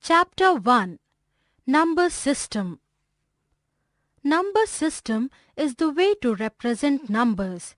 Chapter 1. Number System. Number system is the way to represent numbers.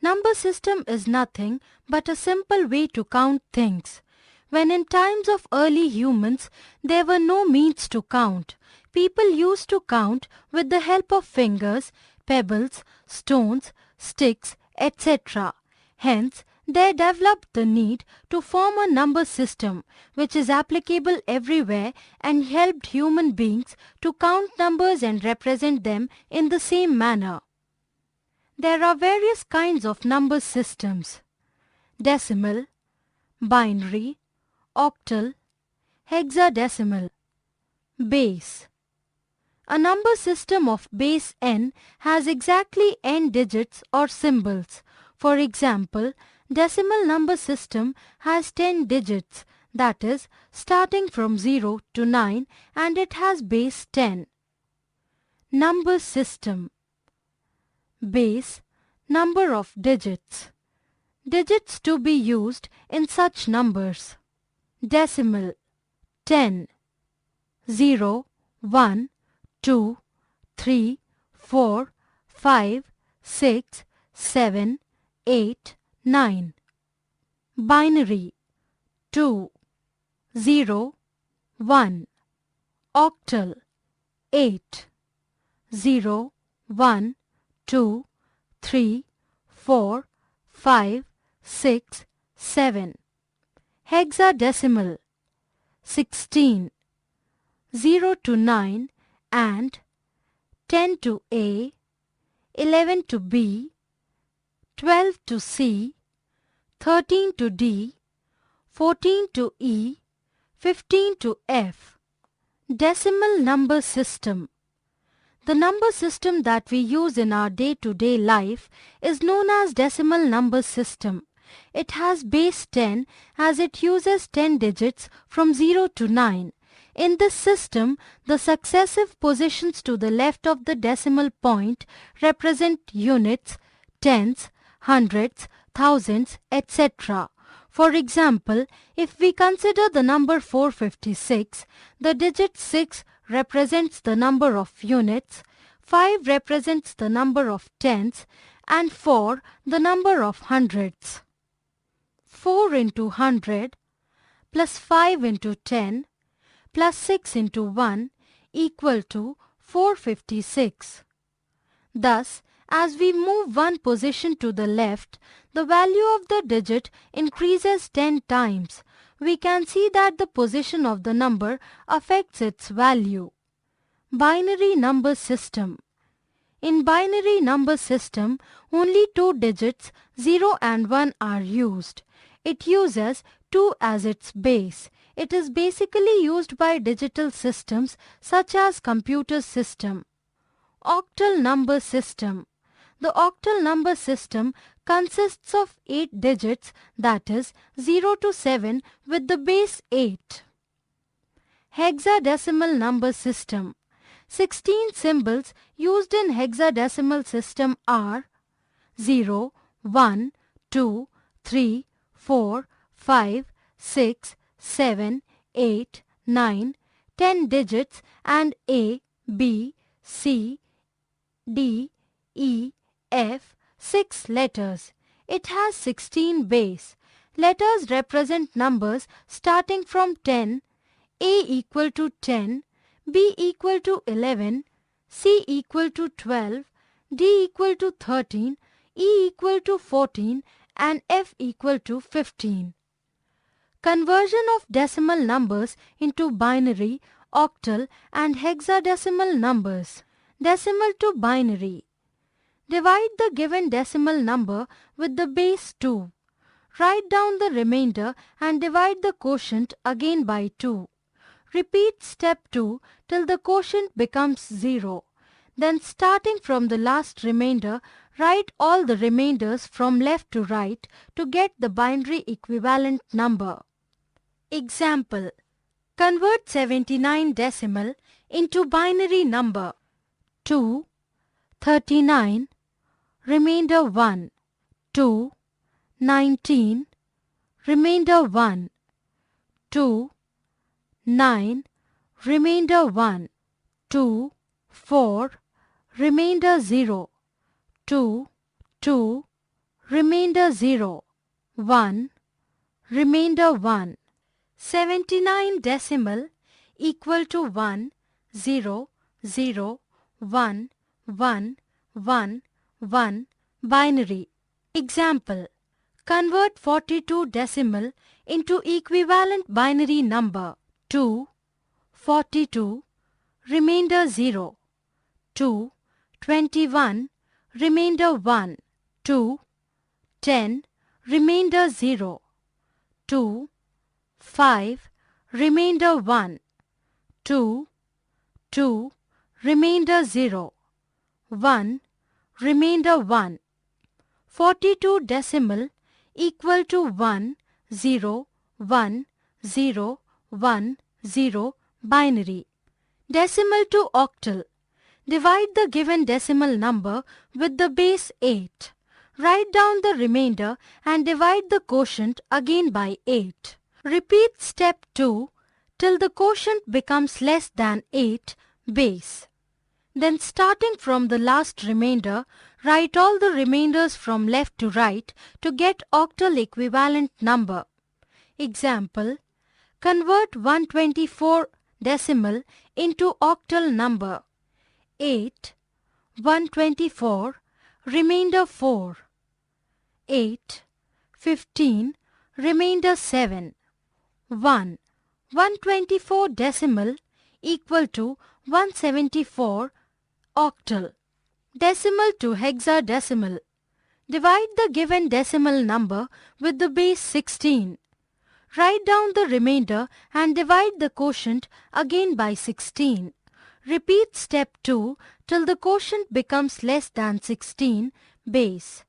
Number system is nothing but a simple way to count things. When in times of early humans there were no means to count, people used to count with the help of fingers, pebbles, stones, sticks, etc. Hence, they developed the need to form a number system which is applicable everywhere and helped human beings to count numbers and represent them in the same manner. There are various kinds of number systems: decimal, binary, octal, hexadecimal. Base. A number system of base n has exactly n digits or symbols. For example, decimal number system has 10 digits, that is, starting from 0 to 9, and it has base 10. Number system. Base, number of digits. Digits to be used in such numbers: decimal 10, 0, 1, 2, 3, 4, 5, 6, 7, 8, 9. Binary 2, 0, 1. Octal 8, 0, 1, 2, 3, 4, 5, 6, 7. Hexadecimal 16, 0 to 9 and 10 to A, 11 to B, 12 to C, 13 to D, 14 to E, 15 to F. Decimal number system. The number system that we use in our day-to-day life is known as decimal number system. It has base 10 as it uses 10 digits from 0 to 9. In this system, the successive positions to the left of the decimal point represent units, tens, hundreds, thousands, etc. For example, if we consider the number 456, the digit 6 represents the number of units, 5 represents the number of tens, and 4 the number of hundreds. 4 into 100 plus 5 into 10 plus 6 into 1 equal to 456. Thus, as we move one position to the left, the value of the digit increases 10 times. We can see that the position of the number affects its value. Binary number system. In binary number system, only two digits 0 and 1 are used. It uses 2 as its base. It is basically used by digital systems such as computer system. Octal number system. The octal number system consists of 8 digits, that is 0 to 7 with the base 8. Hexadecimal number system. 16 symbols used in hexadecimal system are 0, 1, 2, 3, 4, 5, 6, 7, 8, 9, 10 digits and A, B, C, D, E, F, 6 letters. It has 16 base. Letters represent numbers starting from 10, A equal to 10, B equal to 11, C equal to 12, D equal to 13, E equal to 14 and F equal to 15. Conversion of decimal numbers into binary, octal and hexadecimal numbers. Decimal to binary. Divide the given decimal number with the base 2. Write down the remainder and divide the quotient again by 2. Repeat step 2 till the quotient becomes 0. Then starting from the last remainder, write all the remainders from left to right to get the binary equivalent number. Example. Convert 79 decimal into binary number. 2, 39, remainder 1, 2, 19, remainder 1, 2, 9, remainder 1, 2, 4, remainder 0, 2, 2, remainder 0, 1, remainder 1. 79 decimal equal to 1, 0, 0, 1, 1, 1, 1, binary. Example: convert 42 decimal into equivalent binary number 2, 42, remainder 0, 2, 21, remainder 1, 2, 10, remainder 0, 2, 5, remainder 1, 2, 2, remainder 0, 1, remainder 1. 42 decimal equal to 1, 0, 1, 0, 1, 0, binary. Decimal to octal. Divide the given decimal number with the base 8. Write down the remainder and divide the quotient again by 8. Repeat step 2 till the quotient becomes less than 8 base. Then starting from the last remainder, write all the remainders from left to right to get octal equivalent number. Example: convert 124 decimal into octal number 8, 124, remainder 4, 8, 15, remainder 7, 1. 124 decimal equal to 174 octal. Decimal to hexadecimal. Divide the given decimal number with the base 16. Write down the remainder and divide the quotient again by 16. Repeat step 2 till the quotient becomes less than 16 base.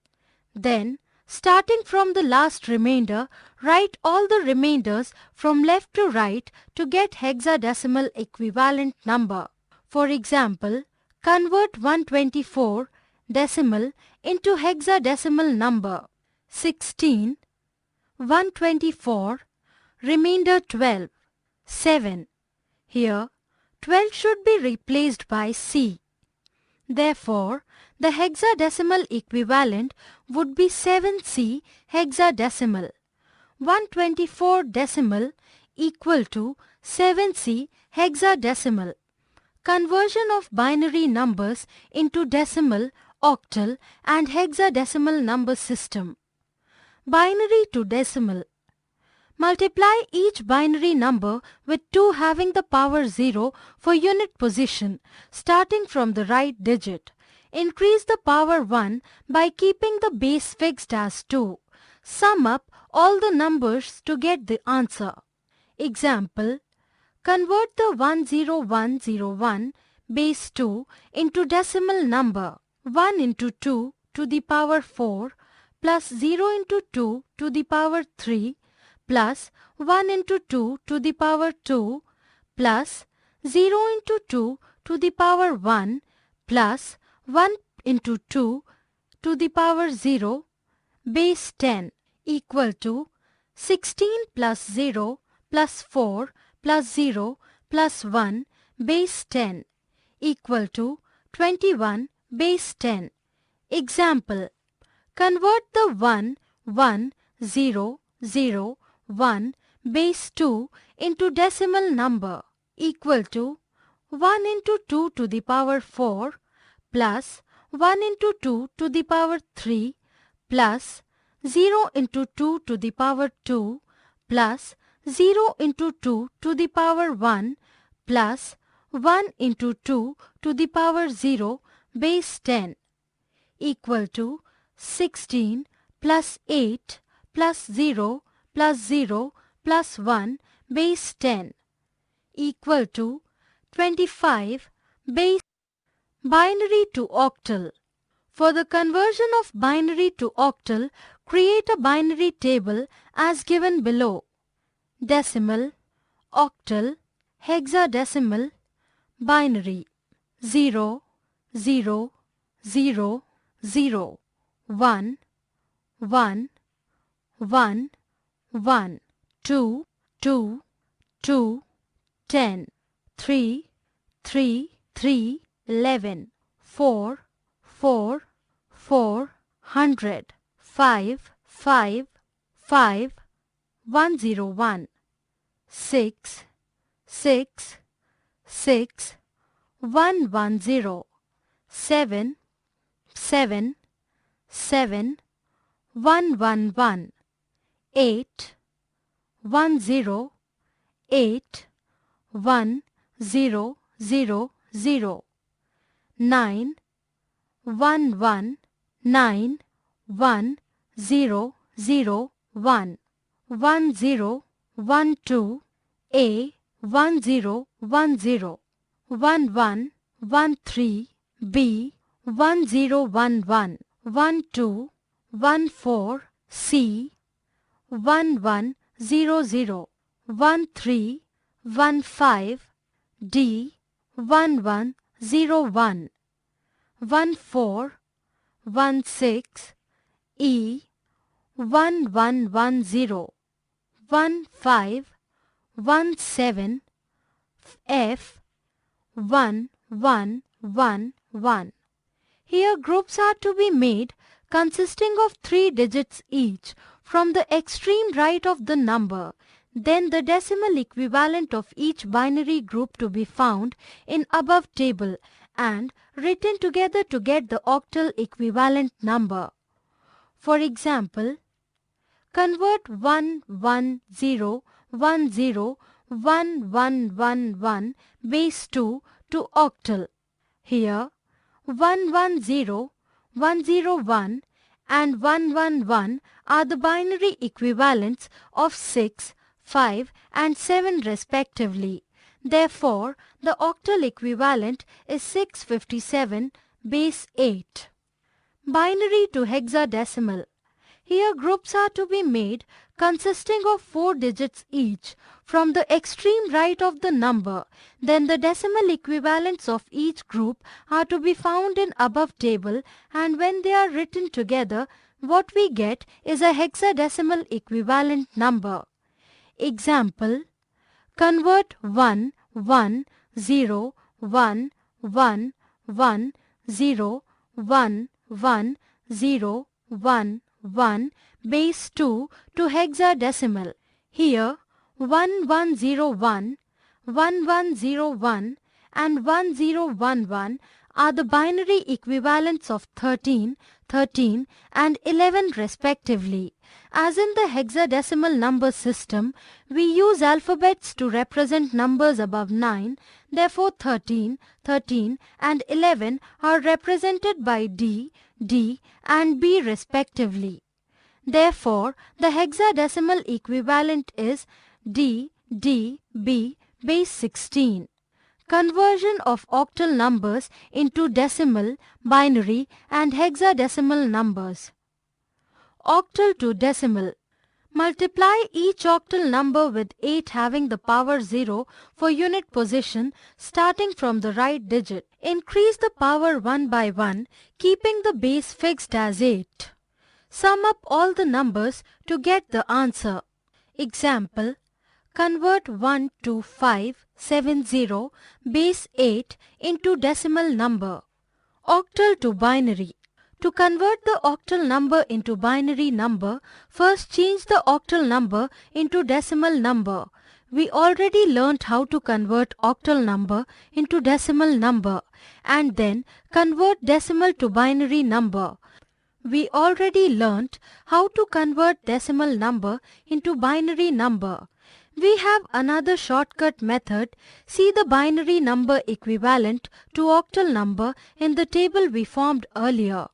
Then, starting from the last remainder, write all the remainders from left to right to get hexadecimal equivalent number. For example, convert 124 decimal into hexadecimal number 16, 124, remainder 12, 7. Here, 12 should be replaced by C. Therefore, the hexadecimal equivalent would be 7C hexadecimal. 124 decimal equal to 7C hexadecimal. Conversion of binary numbers into decimal, octal and hexadecimal number system. Binary to decimal. Multiply each binary number with 2 having the power 0 for unit position, starting from the right digit. Increase the power 1 by keeping the base fixed as 2. Sum up all the numbers to get the answer. Example: convert the 10101 base 2 into decimal number 1 into 2 to the power 4 plus 0 into 2 to the power 3 plus 1 into 2 to the power 2 plus 0 into 2 to the power 1 plus 1 into 2 to the power 0 base 10 equal to 16 plus 0 plus 4 plus 0 plus 1 base 10 equal to 21 base 10. Example: convert the 1, 1, 0, 0, 1 base 2 into decimal number equal to 1 into 2 to the power 4 plus 1 into 2 to the power 3 plus 0 into 2 to the power 2 plus 0 into 2 to the power 1 plus 1 into 2 to the power 0 base 10 equal to 16 plus 8 plus 0 plus 0 plus 1 base 10 equal to 25 base. Binary to octal. For the conversion of binary to octal, create a binary table as given below: decimal, octal, hexadecimal, binary. 0, 0, 0, 0, 1, 1, 1, 1, 2, 2, 2, 10, 3, 3, 3, 11, 4, 4, 4, 100, 5, 5, 5, 101, 6, 6, 6, 110, 7, 7, 7, 111, 8, 10, 8, 1, 0, 0, 0, 9, 1, 1, 9, 1, 0, 0, 1, 1, 0, 1, 2, A, 1, 0, 1, 0, 1, 1, 1, 3, B, 1, 0, 1, 1, 1, 2, 1, 4, C, 1, 1, 0, 0, 1, 3, 1, 5, D, 1, 1, 0, 1, 1, 4, 1, 6, E, 1, 1, 1, 0, 1, 5, 1, 7, F, 1, 1, 1, 1. Here groups are to be made consisting of 3 digits each from the extreme right of the number, then the decimal equivalent of each binary group to be found in above table and written together to get the octal equivalent number. For example, convert 110101111 base 2 to octal. Here 110, 101 and 111 are the binary equivalents of 6, 5 and 7 respectively. Therefore, the octal equivalent is 657 base 8. Binary to hexadecimal. Here groups are to be made consisting of 4 digits each from the extreme right of the number. Then the decimal equivalents of each group are to be found in above table, and when they are written together, what we get is a hexadecimal equivalent number. Example: convert 1, 1, 0, 1, 1, 1, 0, 1, 1, 0, 1, 1 base 2 to hexadecimal. Here 1101, 1101 and 1011 are the binary equivalents of 13, 13 and 11 respectively. As in the hexadecimal number system, we use alphabets to represent numbers above 9. Therefore 13, 13 and 11 are represented by D, D and B respectively. Therefore, the hexadecimal equivalent is D, D, B base 16. Conversion of octal numbers into decimal, binary and hexadecimal numbers. Octal to decimal. Multiply each octal number with 8 having the power 0 for unit position starting from the right digit. Increase the power 1 by 1, keeping the base fixed as 8. Sum up all the numbers to get the answer. Example: convert 12570 base 8 into decimal number. Octal to binary. To convert the octal number into binary number, first change the octal number into decimal number. We already learnt how to convert octal number into decimal number and then convert decimal to binary number. We already learnt how to convert decimal number into binary number. We have another shortcut method. See the binary number equivalent to octal number in the table we formed earlier.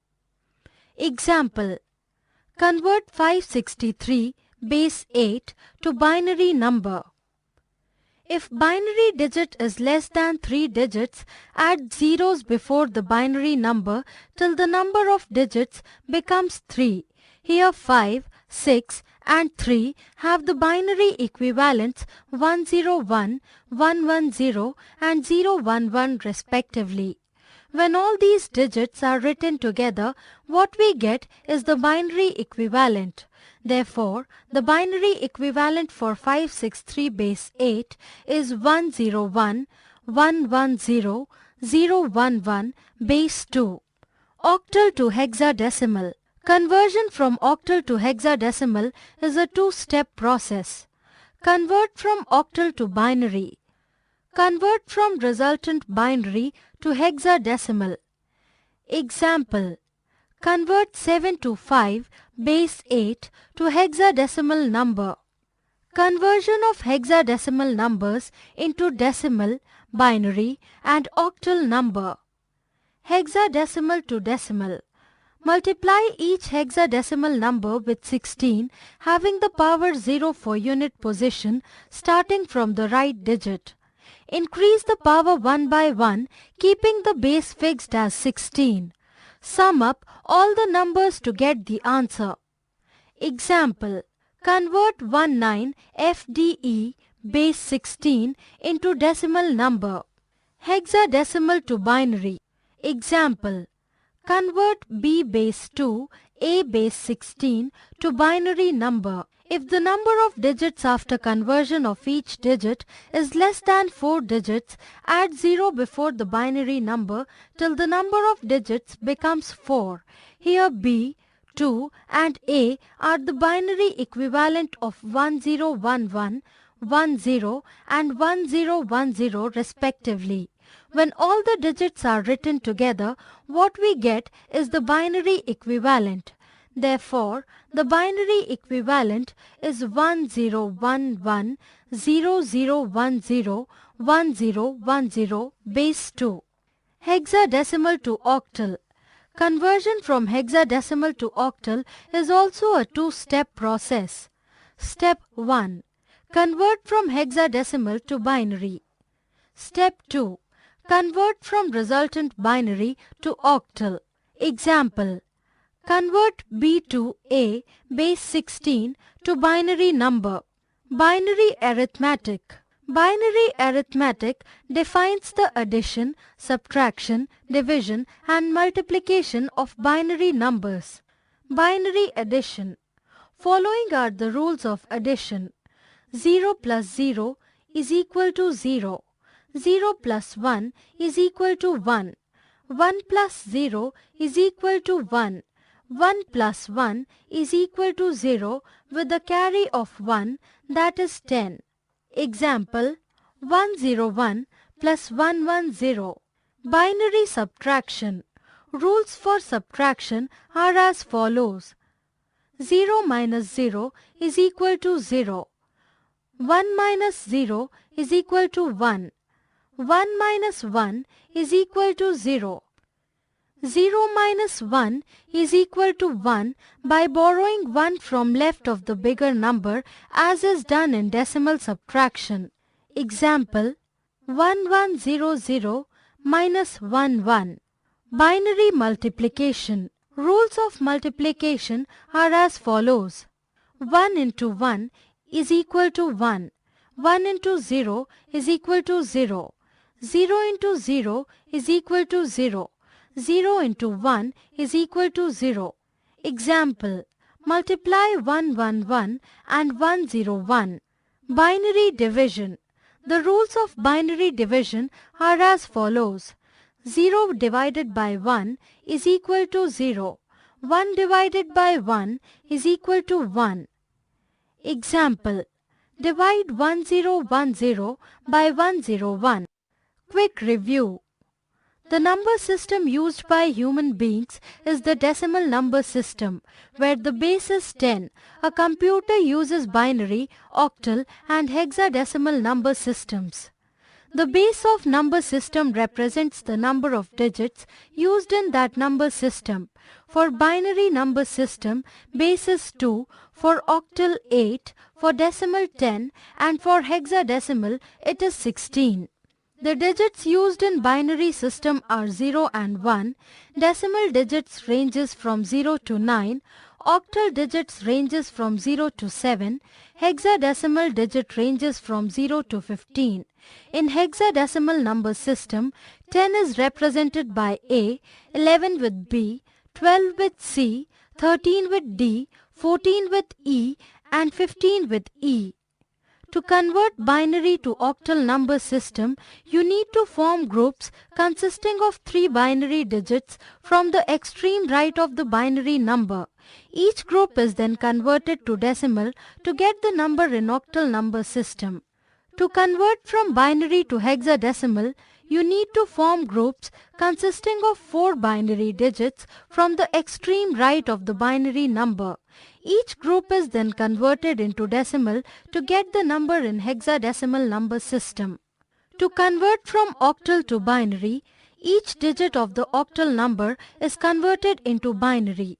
Example: convert 563 base 8 to binary number. If binary digit is less than 3 digits, add zeros before the binary number till the number of digits becomes 3. Here 5, 6 and 3 have the binary equivalents 101, 110 and 011 respectively. When all these digits are written together, what we get is the binary equivalent. Therefore, the binary equivalent for 563 base 8 is 101, 110, 011 base 2. Octal to hexadecimal. Conversion from octal to hexadecimal is a two-step process. Convert from octal to binary. Convert from resultant binary to hexadecimal. Example: convert 725 base 8 to hexadecimal number. Conversion of hexadecimal numbers into decimal, binary and octal number. Hexadecimal to decimal. Multiply each hexadecimal number with 16, having the power 0 for unit position starting from the right digit. Increase the power 1 by 1, keeping the base fixed as 16. Sum up all the numbers to get the answer. Example: convert 19 FDE base 16 into decimal number. Hexadecimal to binary. Example: convert B base 2 A base 16 to binary number. If the number of digits after conversion of each digit is less than 4 digits, add 0 before the binary number till the number of digits becomes 4. Here B, 2 and A are the binary equivalent of 1011, 10 and 1010 respectively. When all the digits are written together, what we get is the binary equivalent. Therefore, the binary equivalent is 1011, 0010, 1010 base 2. Hexadecimal to octal. Conversion from hexadecimal to octal is also a two-step process. Step 1. Convert from hexadecimal to binary. Step 2. Convert from resultant binary to octal. Example: convert B2A base 16 to binary number. Binary arithmetic. Binary arithmetic defines the addition, subtraction, division and multiplication of binary numbers. Binary addition. Following are the rules of addition. 0 plus 0 is equal to 0. 0 plus 1 is equal to 1. 1 plus 0 is equal to 1. 1 plus 1 is equal to 0 with a carry of 1, that is 10. Example: 101 plus 110. Binary subtraction. Rules for subtraction are as follows. 0 minus 0 is equal to 0. 1 minus 0 is equal to 1. 1 minus 1 is equal to 0. 0 minus 1 is equal to 1 by borrowing 1 from left of the bigger number, as is done in decimal subtraction. Example: 1100 minus 11. Binary multiplication. Rules of multiplication are as follows. 1 into 1 is equal to 1. 1 into 0 is equal to 0. 0 into 0 is equal to 0. 0 into 1 is equal to 0. Example: multiply 111 and 101. Binary division. The rules of binary division are as follows. 0 divided by 1 is equal to 0. 1 divided by 1 is equal to 1. Example: divide 1010 by 101. Quick review. The number system used by human beings is the decimal number system, where the base is 10. A computer uses binary, octal and hexadecimal number systems. The base of number system represents the number of digits used in that number system. For binary number system, base is 2, for octal 8, for decimal 10 and for hexadecimal it is 16. The digits used in binary system are 0 and 1. Decimal digits ranges from 0 to 9. Octal digits ranges from 0 to 7. Hexadecimal digit ranges from 0 to 15. In hexadecimal number system, 10 is represented by A, 11 with B, 12 with C, 13 with D, 14 with E, and 15 with E. To convert binary to octal number system, you need to form groups consisting of 3 binary digits from the extreme right of the binary number. Each group is then converted to decimal to get the number in octal number system. To convert from binary to hexadecimal, you need to form groups consisting of 4 binary digits from the extreme right of the binary number. Each group is then converted into decimal to get the number in hexadecimal number system. To convert from octal to binary, each digit of the octal number is converted into binary.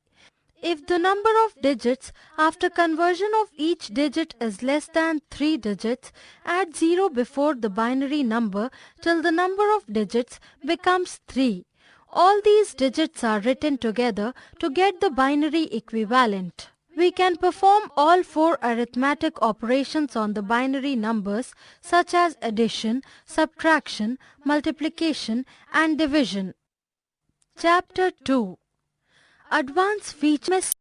If the number of digits after conversion of each digit is less than 3 digits, add 0 before the binary number till the number of digits becomes 3. All these digits are written together to get the binary equivalent. We can perform all 4 arithmetic operations on the binary numbers such as addition, subtraction, multiplication and division. Chapter 2. Advanced features.